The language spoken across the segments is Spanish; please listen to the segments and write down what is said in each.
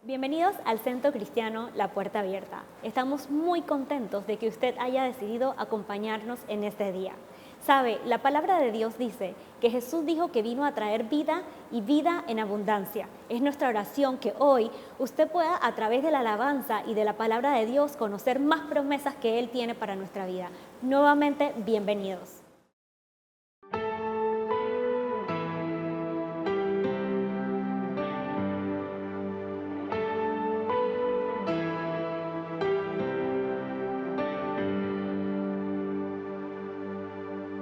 Bienvenidos al Centro Cristiano La Puerta Abierta. Estamos muy contentos de que usted haya decidido acompañarnos en este día. Sabe, la palabra de Dios dice que Jesús dijo que vino a traer vida y vida en abundancia. Es nuestra oración que hoy usted pueda, a través de la alabanza y de la palabra de Dios, conocer más promesas que Él tiene para nuestra vida. Nuevamente, bienvenidos.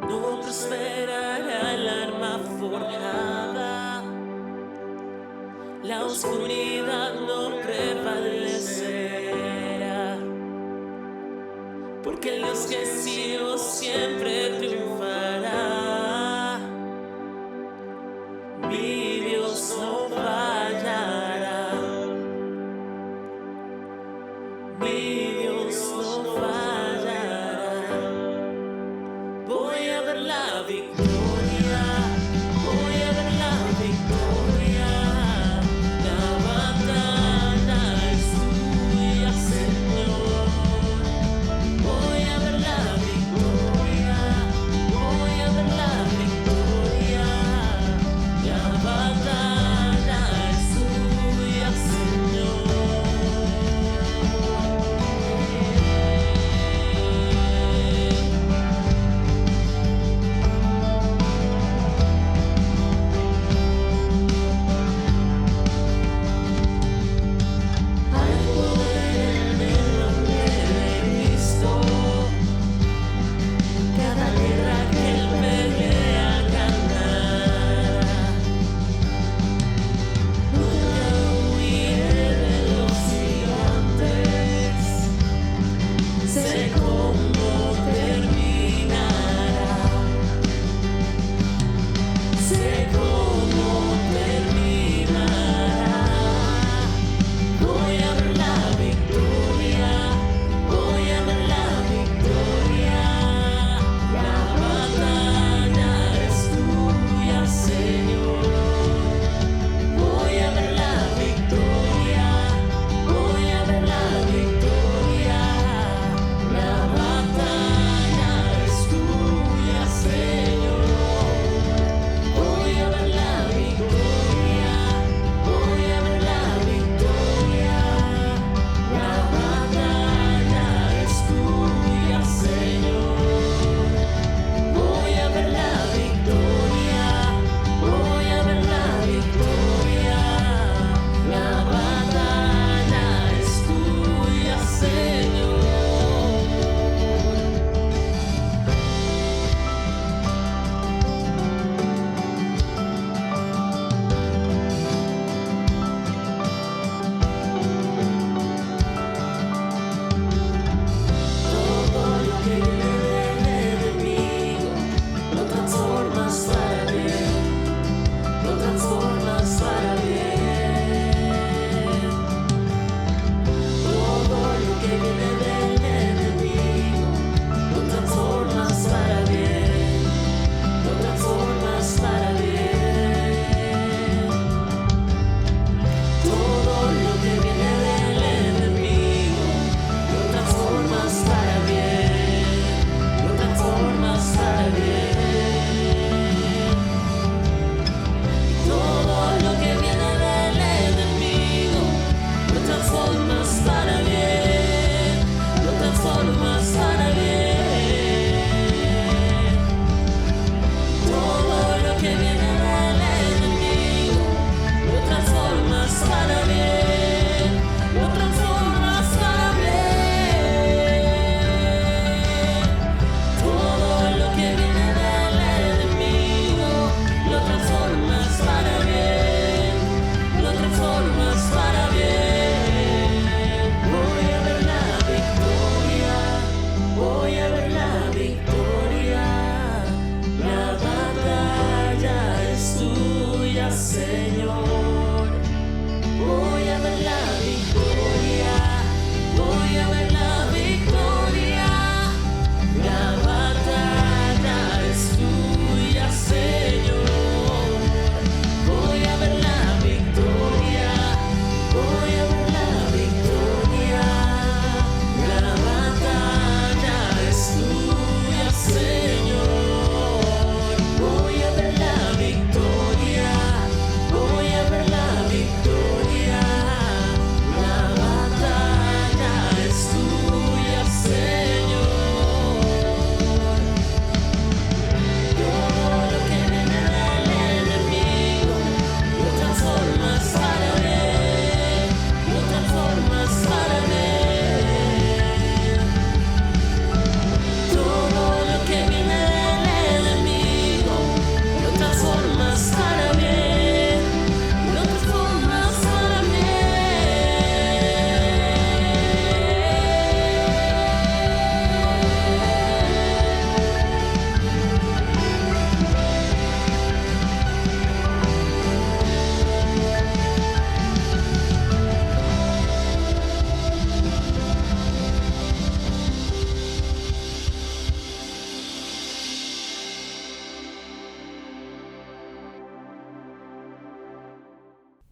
No prosperará el arma forjada, la oscuridad no prevalecerá, porque el Dios que sigo siempre triunfará. Mi Dios no fallará, mi Dios no fallará. Voy a ver la victoria, voy a ver la victoria. La batalla es tuya, Señor. Voy a ver la victoria,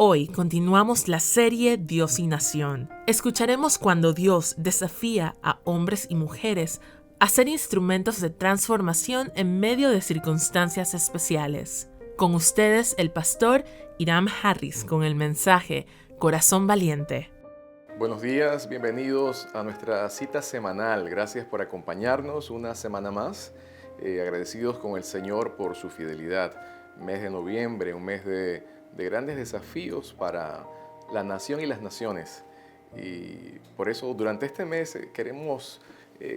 Hoy continuamos la serie Dios y Nación. Escucharemos cuando Dios desafía a hombres y mujeres a ser instrumentos de transformación en medio de circunstancias especiales. Con ustedes, el pastor Hiram Harris, con el mensaje Corazón Valiente. Buenos días, bienvenidos a nuestra cita semanal. Gracias por acompañarnos una semana más. Agradecidos con el Señor por su fidelidad. Mes de noviembre, un mes de grandes desafíos para la nación y las naciones. Y por eso durante este mes queremos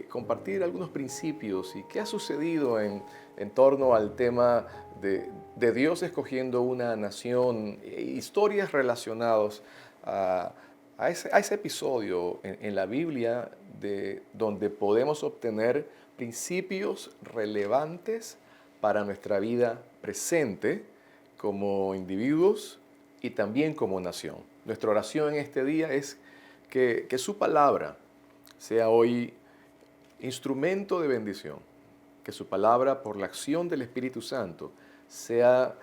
compartir algunos principios y qué ha sucedido en torno al tema de Dios escogiendo una nación, historias relacionadas a ese episodio en la Biblia donde podemos obtener principios relevantes para nuestra vida presente como individuos y también como nación. Nuestra oración en este día es que su palabra sea hoy instrumento de bendición, que su palabra por la acción del Espíritu Santo sea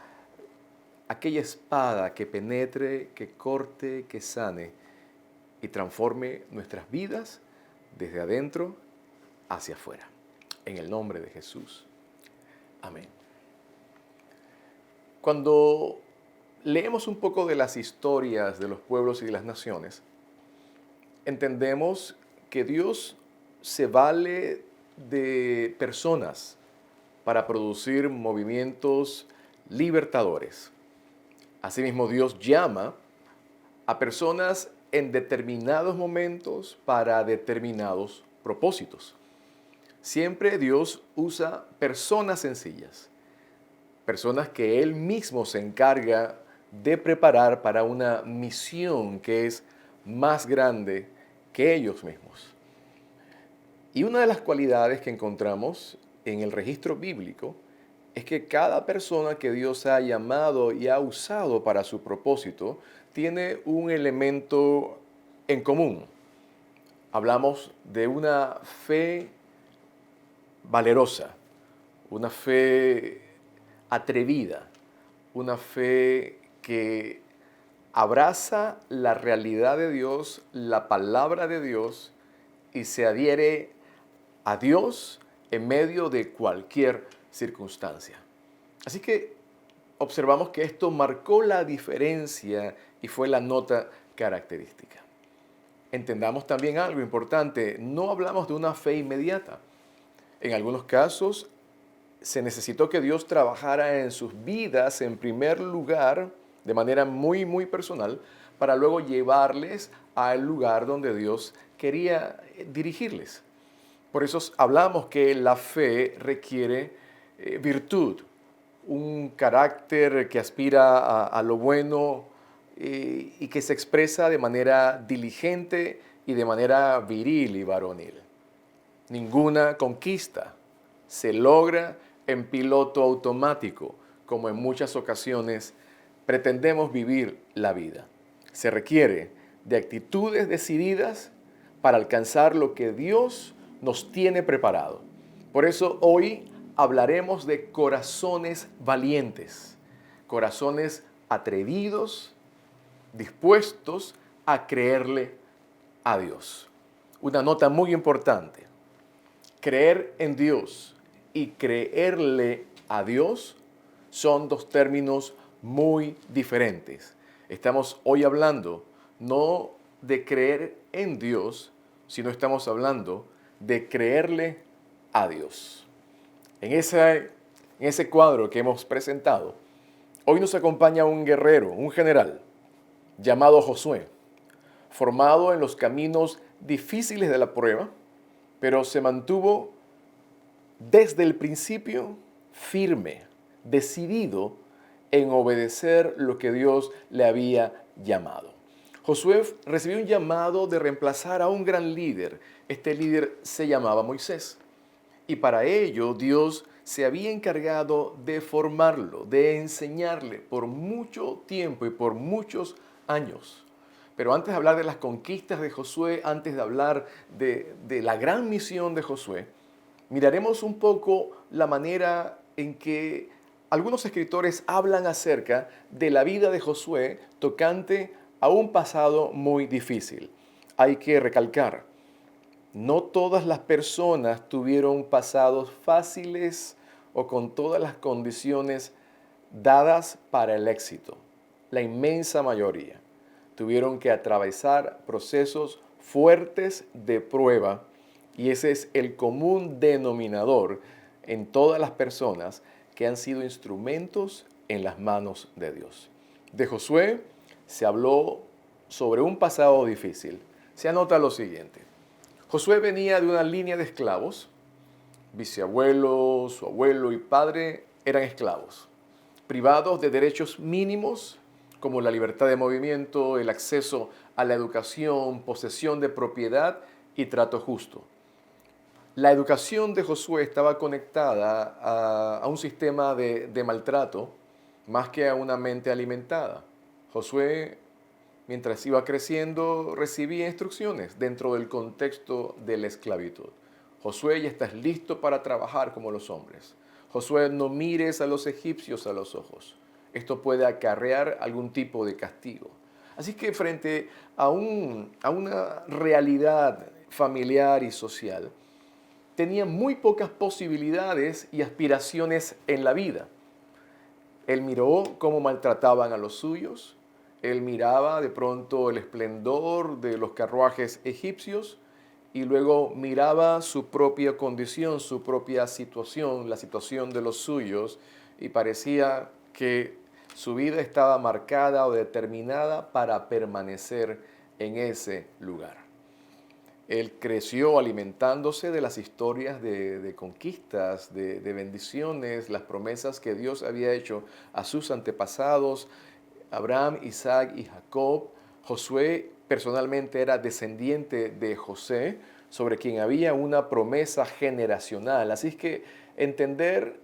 aquella espada que penetre, que corte, que sane y transforme nuestras vidas desde adentro hacia afuera. En el nombre de Jesús. Amén. Cuando leemos un poco de las historias de los pueblos y de las naciones, entendemos que Dios se vale de personas para producir movimientos libertadores. Asimismo, Dios llama a personas en determinados momentos para determinados propósitos. Siempre Dios usa personas sencillas, personas que Él mismo se encarga de preparar para una misión que es más grande que ellos mismos. Y una de las cualidades que encontramos en el registro bíblico es que cada persona que Dios ha llamado y ha usado para su propósito tiene un elemento en común. Hablamos de una fe valerosa, una fe atrevida, una fe que abraza la realidad de Dios, la palabra de Dios y se adhiere a Dios en medio de cualquier circunstancia. Así que observamos que esto marcó la diferencia y fue la nota característica. Entendamos también algo importante, no hablamos de una fe inmediata. En algunos casos se necesitó que Dios trabajara en sus vidas en primer lugar de manera muy, muy personal para luego llevarles al lugar donde Dios quería dirigirles. Por eso hablamos que la fe requiere virtud, un carácter que aspira a lo bueno y que se expresa de manera diligente y de manera viril y varonil. Ninguna conquista se logra en piloto automático, como en muchas ocasiones pretendemos vivir la vida. Se requiere de actitudes decididas para alcanzar lo que Dios nos tiene preparado. Por eso hoy hablaremos de corazones valientes, corazones atrevidos, dispuestos a creerle a Dios. Una nota muy importante. Creer en Dios y creerle a Dios son dos términos muy diferentes. Estamos hoy hablando no de creer en Dios, sino estamos hablando de creerle a Dios. En ese cuadro que hemos presentado, hoy nos acompaña un guerrero, un general, llamado Josué, formado en los caminos difíciles de la prueba, pero se mantuvo desde el principio firme, decidido en obedecer lo que Dios le había llamado. Josué recibió un llamado de reemplazar a un gran líder. Este líder se llamaba Moisés. Y para ello Dios se había encargado de formarlo, de enseñarle por mucho tiempo y por muchos años. Pero antes de hablar de las conquistas de Josué, antes de hablar de la gran misión de Josué, miraremos un poco la manera en que algunos escritores hablan acerca de la vida de Josué tocante a un pasado muy difícil. Hay que recalcar, no todas las personas tuvieron pasados fáciles o con todas las condiciones dadas para el éxito. La inmensa mayoría tuvieron que atravesar procesos fuertes de prueba y ese es el común denominador en todas las personas que han sido instrumentos en las manos de Dios. De Josué se habló sobre un pasado difícil. Se anota lo siguiente. Josué venía de una línea de esclavos. Bisabuelo, su abuelo y padre eran esclavos, privados de derechos mínimos como la libertad de movimiento, el acceso a la educación, posesión de propiedad y trato justo. La educación de Josué estaba conectada a un sistema de maltrato más que a una mente alimentada. Josué, mientras iba creciendo, recibía instrucciones dentro del contexto de la esclavitud. Josué, ya estás listo para trabajar como los hombres. Josué, no mires a los egipcios a los ojos. Esto puede acarrear algún tipo de castigo. Así que frente a una realidad familiar y social, tenía muy pocas posibilidades y aspiraciones en la vida. Él miró cómo maltrataban a los suyos, él miraba de pronto el esplendor de los carruajes egipcios y luego miraba su propia condición, su propia situación, la situación de los suyos y parecía que su vida estaba marcada o determinada para permanecer en ese lugar. Él creció alimentándose de las historias de conquistas, de bendiciones, las promesas que Dios había hecho a sus antepasados, Abraham, Isaac y Jacob. Josué personalmente era descendiente de José, sobre quien había una promesa generacional. Así es que entender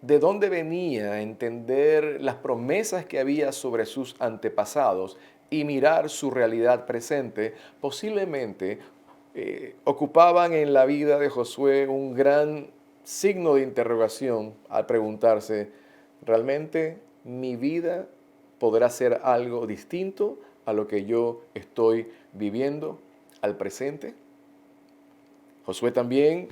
de dónde venía, entender las promesas que había sobre sus antepasados y mirar su realidad presente, posiblemente ocupaban en la vida de Josué un gran signo de interrogación al preguntarse, ¿realmente mi vida podrá ser algo distinto a lo que yo estoy viviendo al presente? Josué también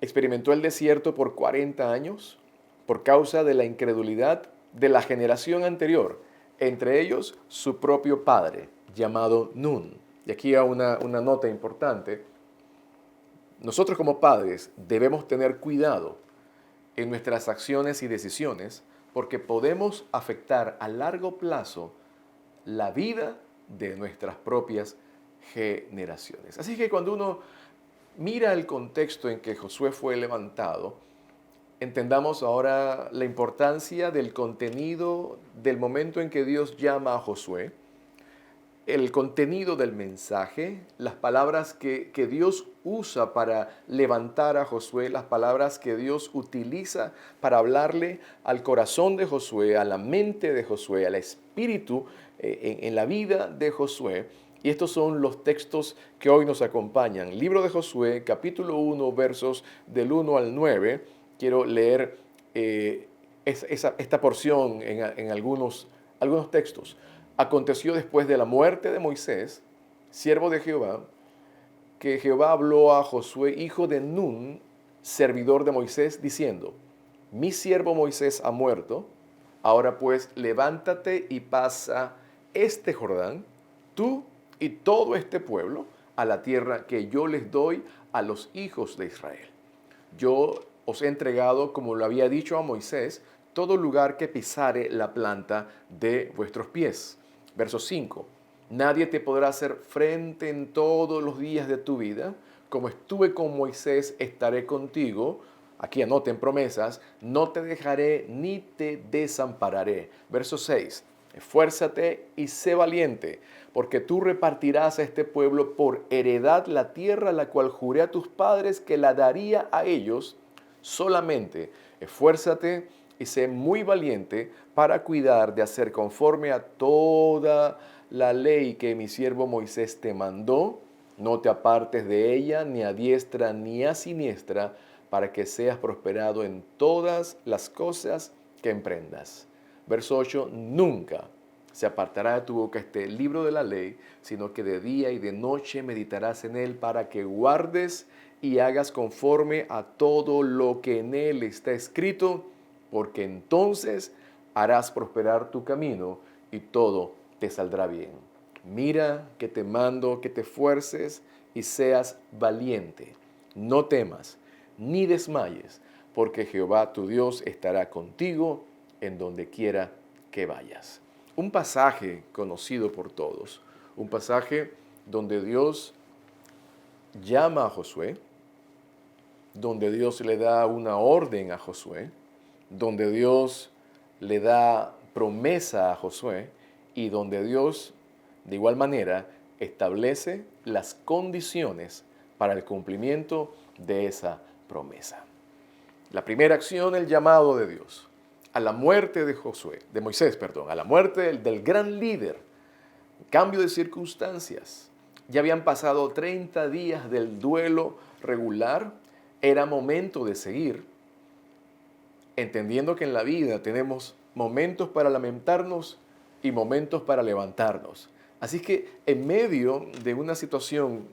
experimentó el desierto por 40 años por causa de la incredulidad de la generación anterior, entre ellos su propio padre, llamado Nun. Y aquí hay una nota importante. Nosotros como padres debemos tener cuidado en nuestras acciones y decisiones porque podemos afectar a largo plazo la vida de nuestras propias generaciones. Así que cuando uno mira el contexto en que Josué fue levantado, entendamos ahora la importancia del contenido del momento en que Dios llama a Josué, el contenido del mensaje, las palabras que Dios usa para levantar a Josué, las palabras que Dios utiliza para hablarle al corazón de Josué, a la mente de Josué, al espíritu en la vida de Josué. Y estos son los textos que hoy nos acompañan. Libro de Josué, capítulo 1, versos del 1 al 9. Quiero leer esta porción en algunos textos. Aconteció después de la muerte de Moisés, siervo de Jehová, que Jehová habló a Josué, hijo de Nun, servidor de Moisés, diciendo, mi siervo Moisés ha muerto, ahora pues levántate y pasa este Jordán, tú y todo este pueblo, a la tierra que yo les doy a los hijos de Israel. Yo os he entregado, como lo había dicho a Moisés, todo lugar que pisare la planta de vuestros pies. Verso 5. Nadie te podrá hacer frente en todos los días de tu vida. Como estuve con Moisés, estaré contigo. Aquí anoten promesas. No te dejaré ni te desampararé. Verso 6. Esfuérzate y sé valiente, porque tú repartirás a este pueblo por heredad la tierra la cual juré a tus padres que la daría a ellos. Solamente esfuérzate y sé muy valiente para cuidar de hacer conforme a toda la ley que mi siervo Moisés te mandó. No te apartes de ella ni a diestra ni a siniestra para que seas prosperado en todas las cosas que emprendas. Verso 8, nunca se apartará de tu boca este libro de la ley, sino que de día y de noche meditarás en él para que guardes y hagas conforme a todo lo que en él está escrito, porque entonces harás prosperar tu camino y todo te saldrá bien. Mira que te mando que te esfuerces y seas valiente. No temas ni desmayes, porque Jehová tu Dios estará contigo en donde quiera que vayas. Un pasaje conocido por todos, un pasaje donde Dios llama a Josué, donde Dios le da una orden a Josué, donde Dios le da promesa a Josué y donde Dios, de igual manera, establece las condiciones para el cumplimiento de esa promesa. La primera acción, el llamado de Dios a la muerte de Moisés, a la muerte del gran líder. Cambio de circunstancias. Ya habían pasado 30 días del duelo regular. Era momento de seguir, entendiendo que en la vida tenemos momentos para lamentarnos y momentos para levantarnos. Así que en medio de una situación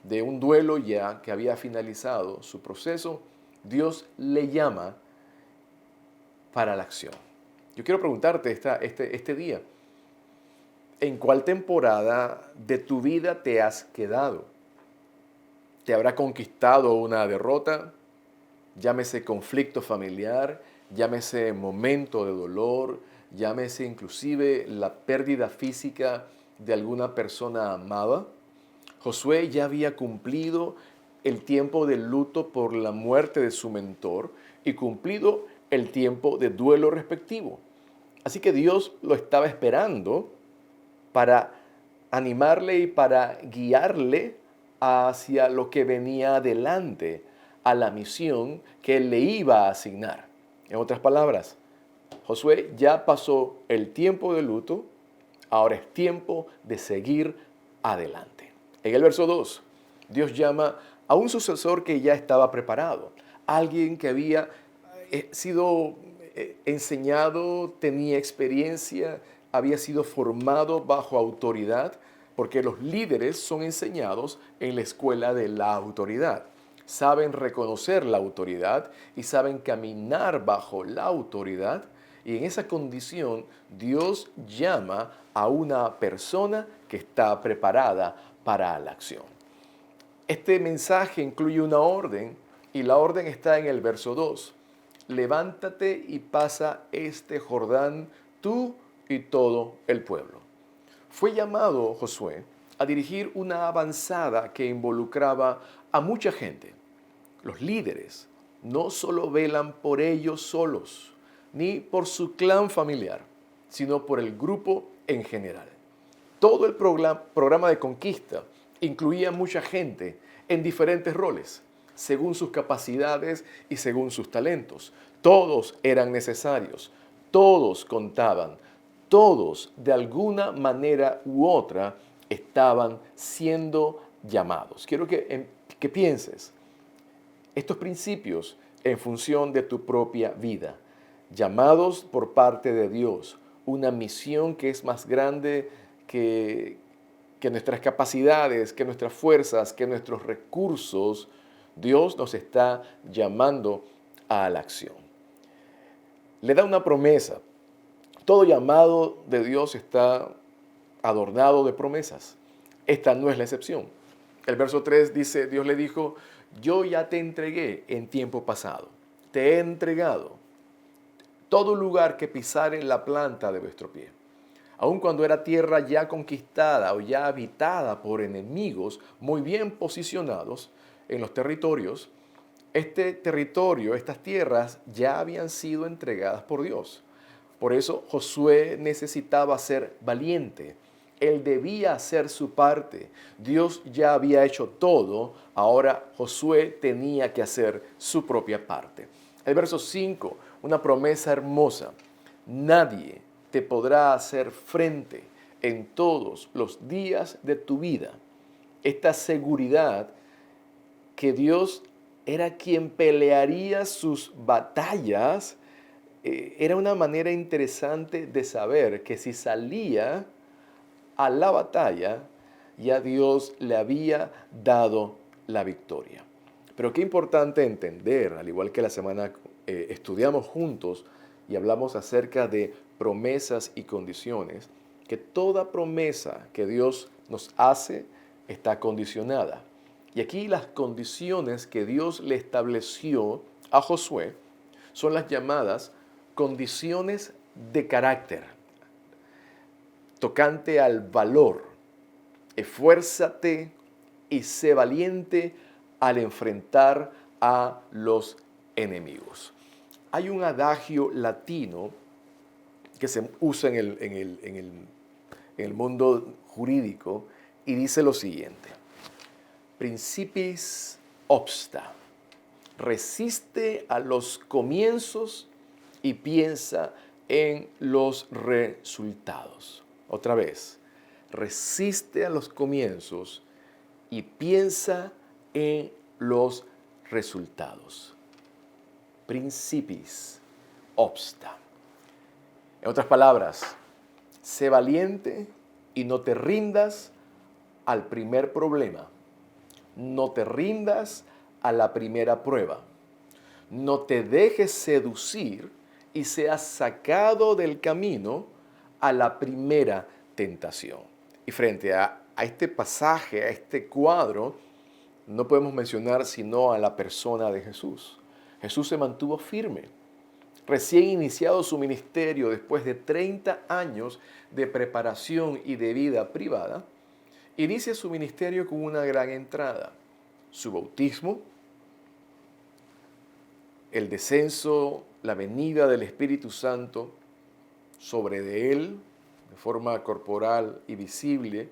de un duelo ya que había finalizado su proceso, Dios le llama para la acción. Yo quiero preguntarte este día, ¿en cuál temporada de tu vida te has quedado? ¿Te habrá conquistado una derrota? Llámese conflicto familiar, llámese momento de dolor, llámese inclusive la pérdida física de alguna persona amada. Josué ya había cumplido el tiempo de luto por la muerte de su mentor y cumplido el tiempo de duelo respectivo. Así que Dios lo estaba esperando para animarle y para guiarle hacia lo que venía adelante, a la misión que él le iba a asignar. En otras palabras, Josué ya pasó el tiempo de luto, ahora es tiempo de seguir adelante. En el verso 2, Dios llama a un sucesor que ya estaba preparado, alguien que había sido enseñado, tenía experiencia, había sido formado bajo autoridad, porque los líderes son enseñados en la escuela de la autoridad. Saben reconocer la autoridad y saben caminar bajo la autoridad. Y en esa condición, Dios llama a una persona que está preparada para la acción. Este mensaje incluye una orden y la orden está en el verso 2. Levántate y pasa este Jordán, tú y todo el pueblo. Fue llamado Josué a dirigir una avanzada que involucraba a mucha gente. Los líderes no solo velan por ellos solos, ni por su clan familiar, sino por el grupo en general. Todo el programa de conquista incluía mucha gente en diferentes roles, según sus capacidades y según sus talentos. Todos eran necesarios, todos contaban, todos de alguna manera u otra estaban siendo llamados. Quiero que pienses estos principios en función de tu propia vida. Llamados por parte de Dios, una misión que es más grande que nuestras capacidades, que nuestras fuerzas, que nuestros recursos. Dios nos está llamando a la acción. Le da una promesa. Todo llamado de Dios está adornado de promesas. Esta no es la excepción. El verso 3 dice, Dios le dijo, yo ya te entregué en tiempo pasado. Te he entregado todo lugar que pisare la planta de vuestro pie. Aun cuando era tierra ya conquistada o ya habitada por enemigos muy bien posicionados en los territorios, este territorio, estas tierras ya habían sido entregadas por Dios. Por eso Josué necesitaba ser valiente. Él debía hacer su parte. Dios ya había hecho todo. Ahora Josué tenía que hacer su propia parte. El verso 5, una promesa hermosa. Nadie te podrá hacer frente en todos los días de tu vida. Esta seguridad que Dios era quien pelearía sus batallas, era una manera interesante de saber que si salía a la batalla, ya Dios le había dado la victoria. Pero qué importante entender, al igual que la semana estudiamos juntos y hablamos acerca de promesas y condiciones, que toda promesa que Dios nos hace está condicionada. Y aquí las condiciones que Dios le estableció a Josué son las llamadas condiciones de carácter, tocante al valor. Esfuérzate y sé valiente al enfrentar a los enemigos. Hay un adagio latino que se usa en el mundo jurídico y dice lo siguiente: principis obsta, resiste a los comienzos y piensa en los resultados. Otra vez, resiste a los comienzos y piensa en los resultados. Principis obsta. En otras palabras, sé valiente y no te rindas al primer problema. No te rindas a la primera prueba. No te dejes seducir y seas sacado del camino a la primera tentación. Y frente a este pasaje, a este cuadro, no podemos mencionar sino a la persona de Jesús. Jesús se mantuvo firme. Recién iniciado su ministerio, después de 30 años de preparación y de vida privada, inicia su ministerio con una gran entrada: su bautismo, el descenso, la venida del Espíritu Santo sobre de él, de forma corporal y visible,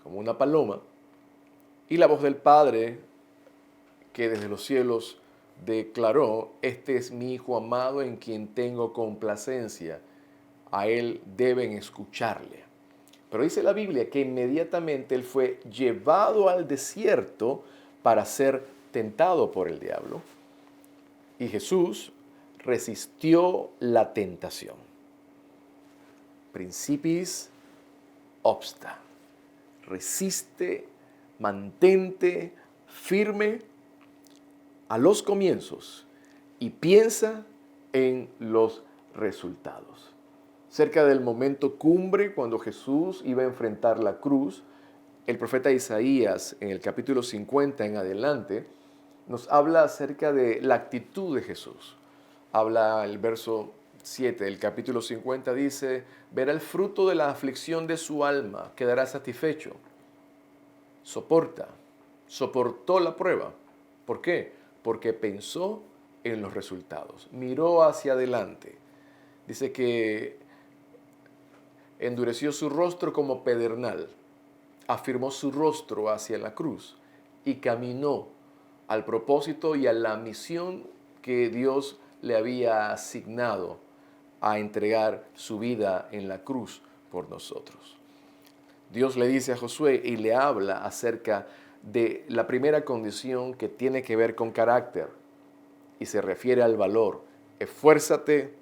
como una paloma, y la voz del Padre que desde los cielos declaró: este es mi Hijo amado en quien tengo complacencia, a él deben escucharle. Pero dice la Biblia que inmediatamente él fue llevado al desierto para ser tentado por el diablo, y Jesús resistió la tentación. Principis obsta. Resiste, mantente firme a los comienzos y piensa en los resultados. Cerca del momento cumbre, cuando Jesús iba a enfrentar la cruz, el profeta Isaías, en el capítulo 50 en adelante, nos habla acerca de la actitud de Jesús. Habla el verso 7 del capítulo 50, dice: verá el fruto de la aflicción de su alma, quedará satisfecho. Soportó la prueba. ¿Por qué? Porque pensó en los resultados, miró hacia adelante. Dice que endureció su rostro como pedernal, afirmó su rostro hacia la cruz y caminó al propósito y a la misión que Dios le había asignado, a entregar su vida en la cruz por nosotros. Dios le dice a Josué y le habla acerca de la primera condición, que tiene que ver con carácter y se refiere al valor. Esfuérzate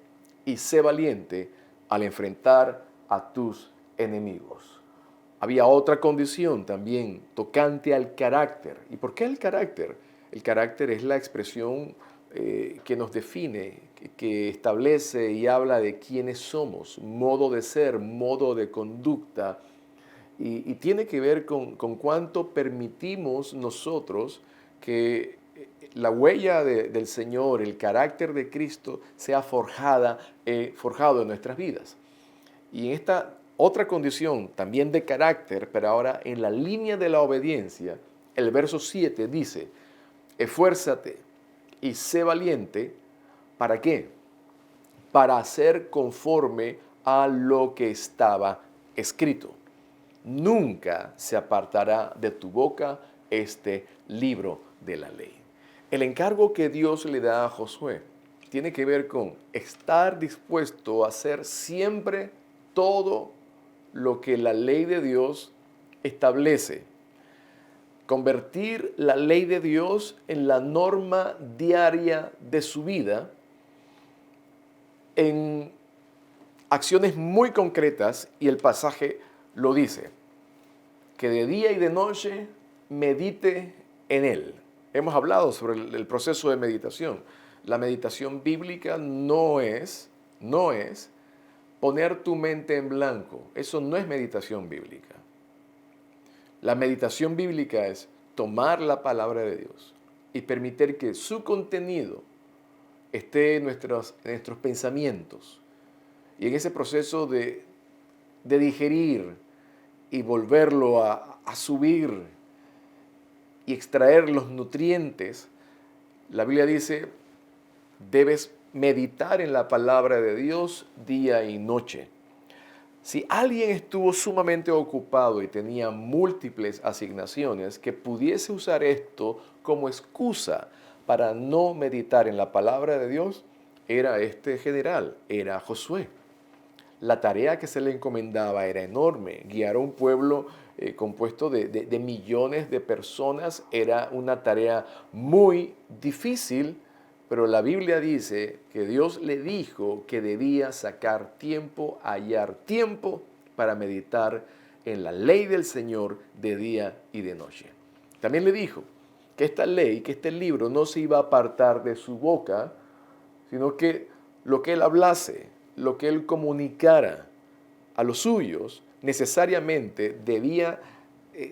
y sé valiente al enfrentar a tus enemigos. Había otra condición también tocante al carácter. ¿Y por qué el carácter? El carácter es la expresión que nos define, que establece y habla de quiénes somos, modo de ser, modo de conducta, y tiene que ver con cuánto permitimos nosotros que la huella del Señor, el carácter de Cristo, sea forjado en nuestras vidas. Y en esta otra condición también de carácter, pero ahora en la línea de la obediencia, el verso 7 dice: esfuérzate y sé valiente. ¿Para qué? Para hacer conforme a lo que estaba escrito. Nunca se apartará de tu boca este libro de la ley. El encargo que Dios le da a Josué tiene que ver con estar dispuesto a hacer siempre todo lo que la ley de Dios establece. convertir la ley de Dios en la norma diaria de su vida, en acciones muy concretas, y el pasaje lo dice, que de día y de noche medite en él. Hemos hablado sobre el proceso de meditación. La meditación bíblica no es poner tu mente en blanco. Eso no es meditación bíblica. La meditación bíblica es tomar la palabra de Dios y permitir que su contenido esté en nuestros pensamientos. Y en ese proceso de digerir y volverlo a subir y extraer los nutrientes, la Biblia dice, debes meditar en la palabra de Dios día y noche. Si alguien estuvo sumamente ocupado y tenía múltiples asignaciones, que pudiese usar esto como excusa para no meditar en la palabra de Dios, era este general, era Josué. La tarea que se le encomendaba era enorme. Guiar a un pueblo compuesto de millones de personas era una tarea muy difícil, pero la Biblia dice que Dios le dijo que debía sacar tiempo, hallar tiempo para meditar en la ley del Señor de día y de noche. También le dijo que esta ley, que este libro no se iba a apartar de su boca, sino que lo que él hablase, lo que él comunicara a los suyos, necesariamente debía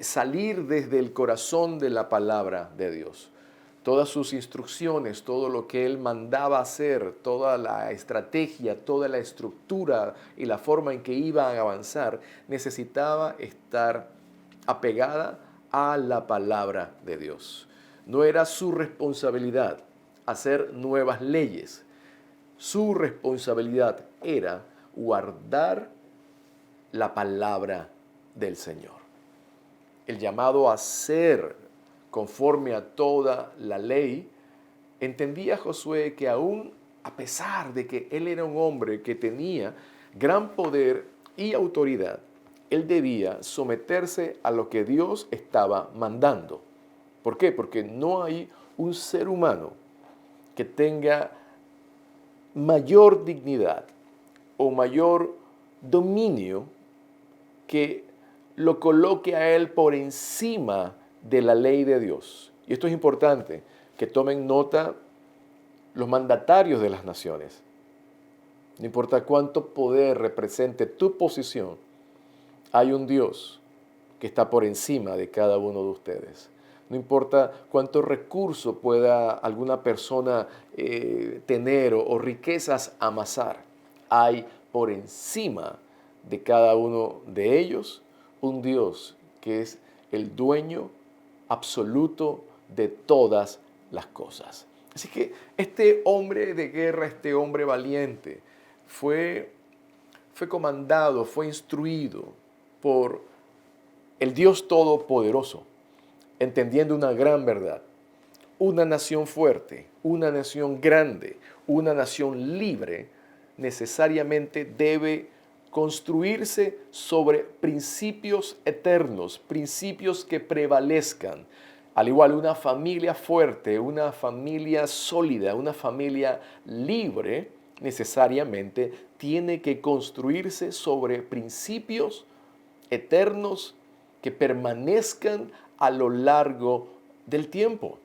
salir desde el corazón de la palabra de Dios. Todas sus instrucciones, todo lo que él mandaba hacer, toda la estrategia, toda la estructura y la forma en que iban a avanzar, necesitaba estar apegada a la palabra de Dios. No era su responsabilidad hacer nuevas leyes. Su responsabilidad era guardar la palabra del Señor. El llamado a ser conforme a toda la ley, entendía Josué que aún a pesar de que él era un hombre que tenía gran poder y autoridad, él debía someterse a lo que Dios estaba mandando. ¿Por qué? Porque no hay un ser humano que tenga mayor dignidad o mayor dominio que lo coloque a él por encima de la ley de Dios. Y esto es importante, que tomen nota los mandatarios de las naciones. No importa cuánto poder represente tu posición, hay un Dios que está por encima de cada uno de ustedes. No importa cuánto recurso pueda alguna persona tener o riquezas amasar, hay por encima de cada uno de ellos un Dios que es el dueño absoluto de todas las cosas. Así que este hombre de guerra, este hombre valiente, fue comandado, fue instruido por el Dios Todopoderoso, entendiendo una gran verdad. Una nación fuerte, una nación grande, una nación libre, necesariamente debe construirse sobre principios eternos, principios que prevalezcan. Al igual, una familia fuerte, una familia sólida, una familia libre, necesariamente tiene que construirse sobre principios eternos que permanezcan a lo largo del tiempo.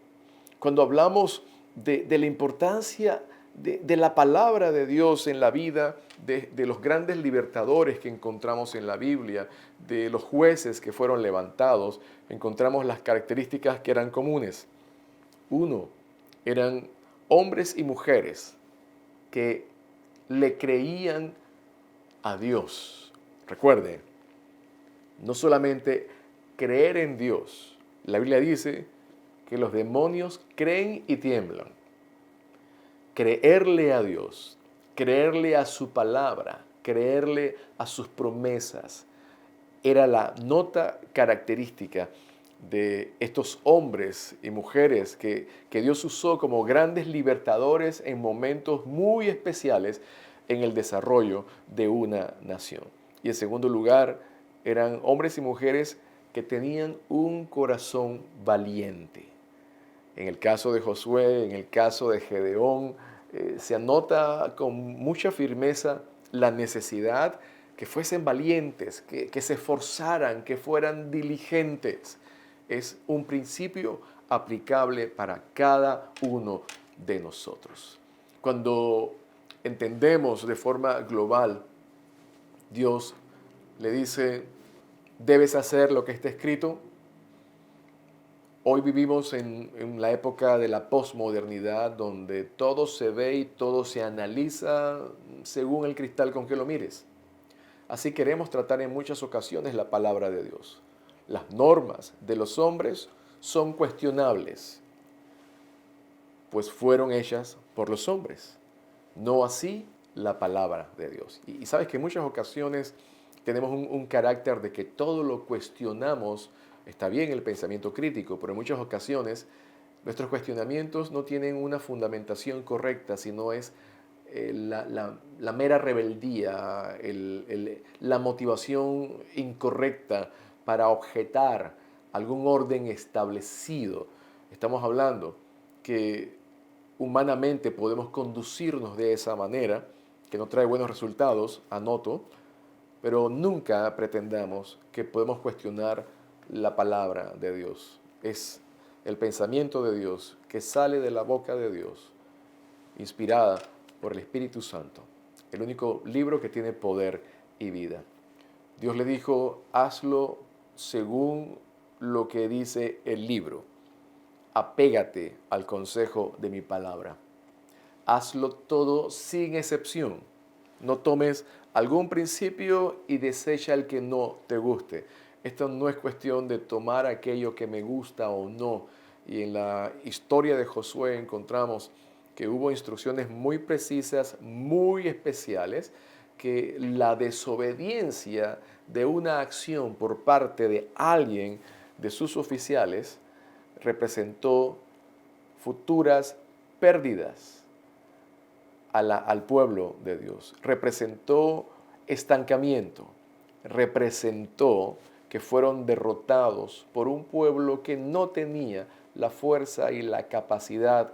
Cuando hablamos de la importancia de la palabra de Dios en la vida de los grandes libertadores que encontramos en la Biblia, de los jueces que fueron levantados, encontramos las características que eran comunes. Uno, eran hombres y mujeres que le creían a Dios. Recuerde, no solamente creer en Dios. La Biblia dice que los demonios creen y tiemblan. Creerle a Dios, creerle a su palabra, creerle a sus promesas, era la nota característica de estos hombres y mujeres que Dios usó como grandes libertadores en momentos muy especiales en el desarrollo de una nación. Y en segundo lugar, eran hombres y mujeres que tenían un corazón valiente. En el caso de Josué, en el caso de Gedeón, se anota con mucha firmeza la necesidad que fuesen valientes, que se esforzaran, que fueran diligentes. Es un principio aplicable para cada uno de nosotros. Cuando entendemos de forma global, Dios le dice, debes hacer lo que está escrito. Hoy vivimos en la época de la posmodernidad, donde todo se ve y todo se analiza según el cristal con que lo mires. Así queremos tratar en muchas ocasiones la palabra de Dios. Las normas de los hombres son cuestionables, pues fueron hechas por los hombres, no así la palabra de Dios. Y sabes que en muchas ocasiones tenemos un carácter de que todo lo cuestionamos. Está bien el pensamiento crítico, pero en muchas ocasiones nuestros cuestionamientos no tienen una fundamentación correcta, sino es la mera rebeldía, la motivación incorrecta para objetar algún orden establecido. Estamos hablando que humanamente podemos conducirnos de esa manera, que no trae buenos resultados, anoto, pero nunca pretendamos que podemos cuestionar la palabra de Dios. Es el pensamiento de Dios que sale de la boca de Dios, inspirada por el Espíritu Santo, el único libro que tiene poder y vida. Dios le dijo, hazlo según lo que dice el libro. Apégate al consejo de mi palabra. Hazlo todo sin excepción. No tomes algún principio y desecha el que no te guste. Esto no es cuestión de tomar aquello que me gusta o no. Y en la historia de Josué encontramos que hubo instrucciones muy precisas, muy especiales, que la desobediencia de una acción por parte de alguien de sus oficiales representó futuras pérdidas al pueblo de Dios, representó estancamiento, representó que fueron derrotados por un pueblo que no tenía la fuerza y la capacidad.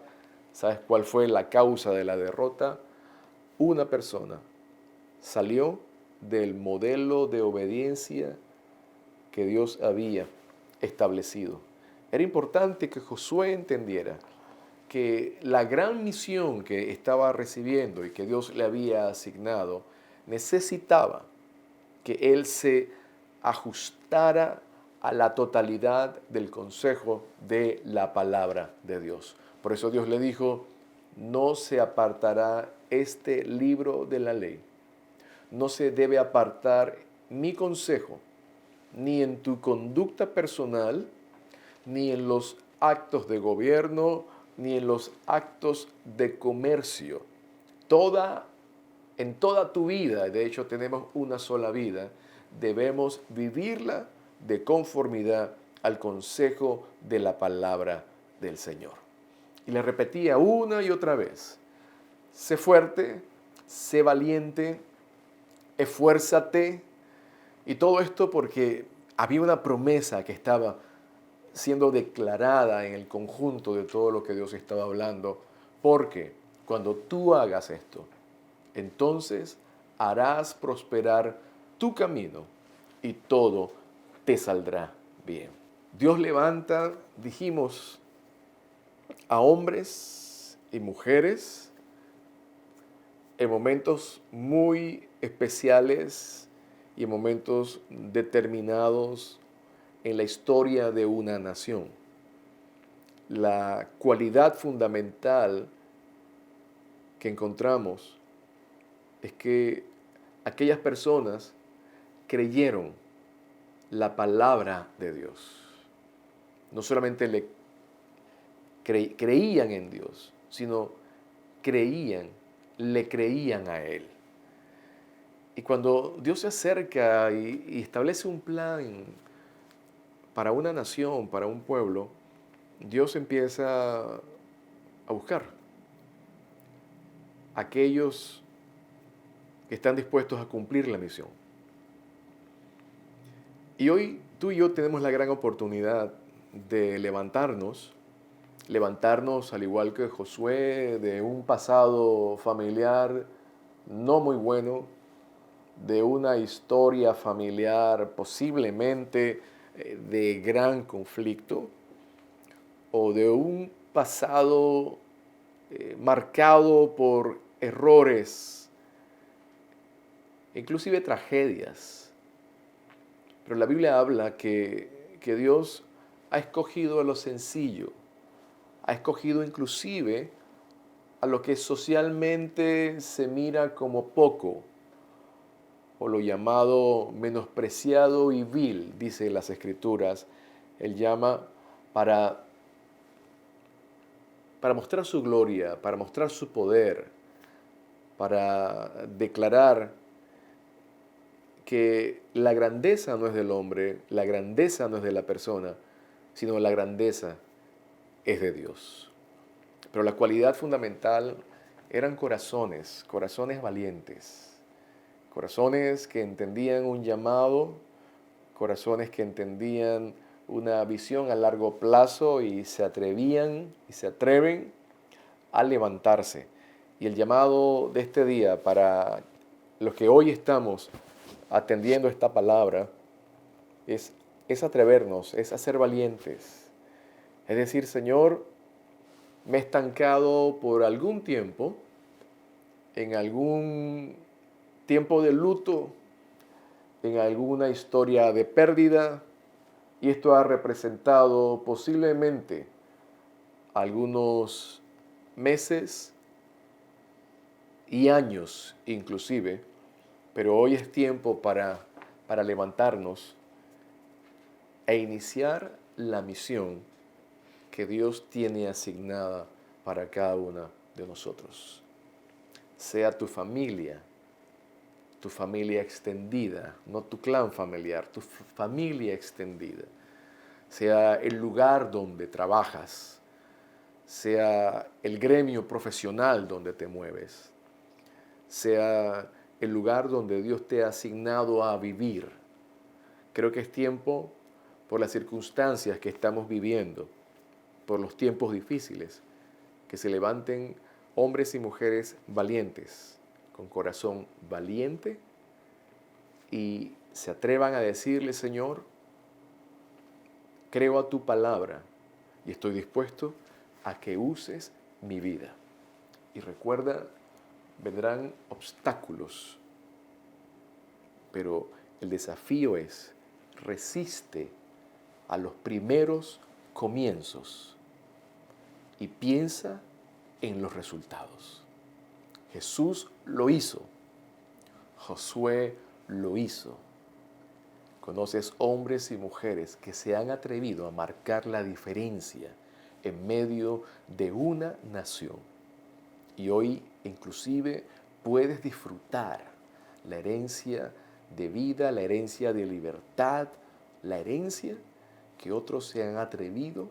¿Sabes cuál fue la causa de la derrota? Una persona salió del modelo de obediencia que Dios había establecido. Era importante que Josué entendiera que la gran misión que estaba recibiendo y que Dios le había asignado necesitaba que él se ajustara a la totalidad del consejo de la palabra de Dios. Por eso Dios le dijo, no se apartará este libro de la ley. No se debe apartar mi consejo, ni en tu conducta personal, ni en los actos de gobierno, ni en los actos de comercio. En toda tu vida, de hecho tenemos una sola vida, debemos vivirla de conformidad al consejo de la palabra del Señor. Y le repetía una y otra vez, sé fuerte, sé valiente, esfuérzate. Y todo esto porque había una promesa que estaba siendo declarada en el conjunto de todo lo que Dios estaba hablando, porque cuando tú hagas esto, entonces harás prosperar tu camino y todo te saldrá bien. Dios levanta, dijimos, a hombres y mujeres en momentos muy especiales y en momentos determinados en la historia de una nación. La cualidad fundamental que encontramos es que aquellas personas creyeron la palabra de Dios. No solamente creían en Dios, sino le creían a Él. Y cuando Dios se acerca y establece un plan para una nación, para un pueblo, Dios empieza a buscar aquellos que están dispuestos a cumplir la misión. Y hoy tú y yo tenemos la gran oportunidad de levantarnos al igual que Josué, de un pasado familiar no muy bueno, de una historia familiar posiblemente de gran conflicto, o de un pasado marcado por errores, inclusive tragedias. Pero la Biblia habla que Dios ha escogido a lo sencillo, ha escogido inclusive a lo que socialmente se mira como poco, o lo llamado menospreciado y vil, dice las Escrituras. Él llama para mostrar su gloria, para mostrar su poder, para declarar que la grandeza no es del hombre, la grandeza no es de la persona, sino la grandeza es de Dios. Pero la cualidad fundamental eran corazones valientes, corazones que entendían un llamado, corazones que entendían una visión a largo plazo y se atrevían y se atreven a levantarse. Y el llamado de este día para los que hoy estamos atendiendo esta palabra es atrevernos, es ser valientes. Es decir, Señor, me he estancado por algún tiempo, en algún tiempo de luto, en alguna historia de pérdida, y esto ha representado posiblemente algunos meses y años inclusive, pero hoy es tiempo para levantarnos e iniciar la misión que Dios tiene asignada para cada una de nosotros. Sea tu familia extendida, no tu clan familiar, tu familia extendida. Sea el lugar donde trabajas, sea el gremio profesional donde te mueves, sea el lugar donde Dios te ha asignado a vivir. Creo que es tiempo, por las circunstancias que estamos viviendo, por los tiempos difíciles, que se levanten hombres y mujeres valientes, con corazón valiente, y se atrevan a decirle: Señor, creo a tu palabra y estoy dispuesto a que uses mi vida. Y recuerda, vendrán obstáculos, pero el desafío es: resiste a los primeros comienzos y piensa en los resultados. Jesús lo hizo, Josué lo hizo. Conoces hombres y mujeres que se han atrevido a marcar la diferencia en medio de una nación. Y hoy inclusive puedes disfrutar la herencia de vida, la herencia de libertad, la herencia que otros se han atrevido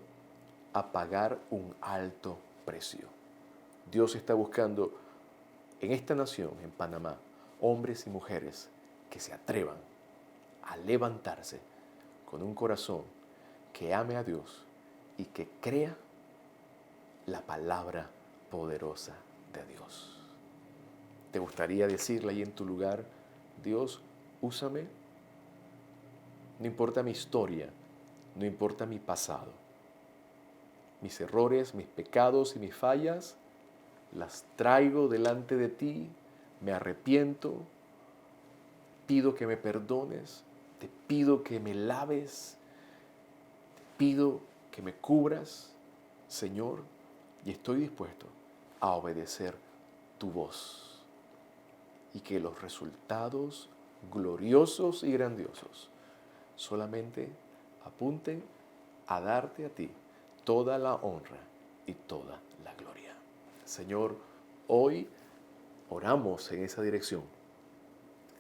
a pagar un alto precio. Dios está buscando en esta nación, en Panamá, hombres y mujeres que se atrevan a levantarse con un corazón que ame a Dios y que crea la palabra poderosa de Dios. ¿Te gustaría decirle ahí en tu lugar: Dios, úsame? No importa mi historia, no importa mi pasado, mis errores, mis pecados y mis fallas, las traigo delante de ti, me arrepiento, pido que me perdones, te pido que me laves, te pido que me cubras, Señor, y estoy dispuesto a obedecer tu voz. Y que los resultados gloriosos y grandiosos solamente apunten a darte a ti toda la honra y toda la gloria. Señor, hoy oramos en esa dirección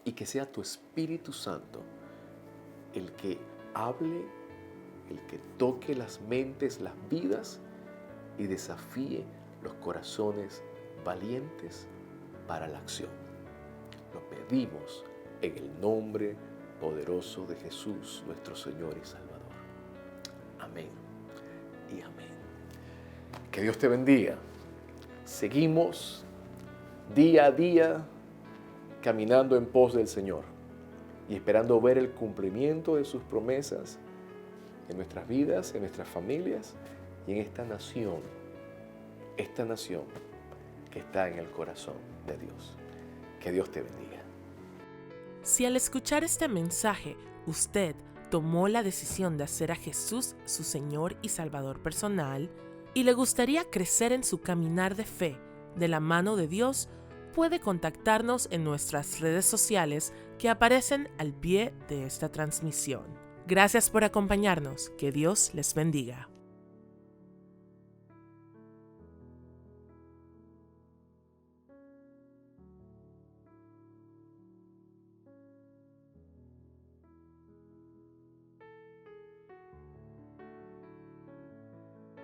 y que sea tu Espíritu Santo el que hable, el que toque las mentes, las vidas y desafíe los corazones valientes para la acción. Lo pedimos en el nombre poderoso de Jesús, nuestro Señor y Salvador. Amén y amén. Que Dios te bendiga. Seguimos día a día caminando en pos del Señor y esperando ver el cumplimiento de sus promesas en nuestras vidas, en nuestras familias y en esta nación que está en el corazón de Dios. Que Dios te bendiga. Si al escuchar este mensaje usted tomó la decisión de hacer a Jesús su Señor y Salvador personal y le gustaría crecer en su caminar de fe de la mano de Dios, puede contactarnos en nuestras redes sociales que aparecen al pie de esta transmisión. Gracias por acompañarnos. Que Dios les bendiga.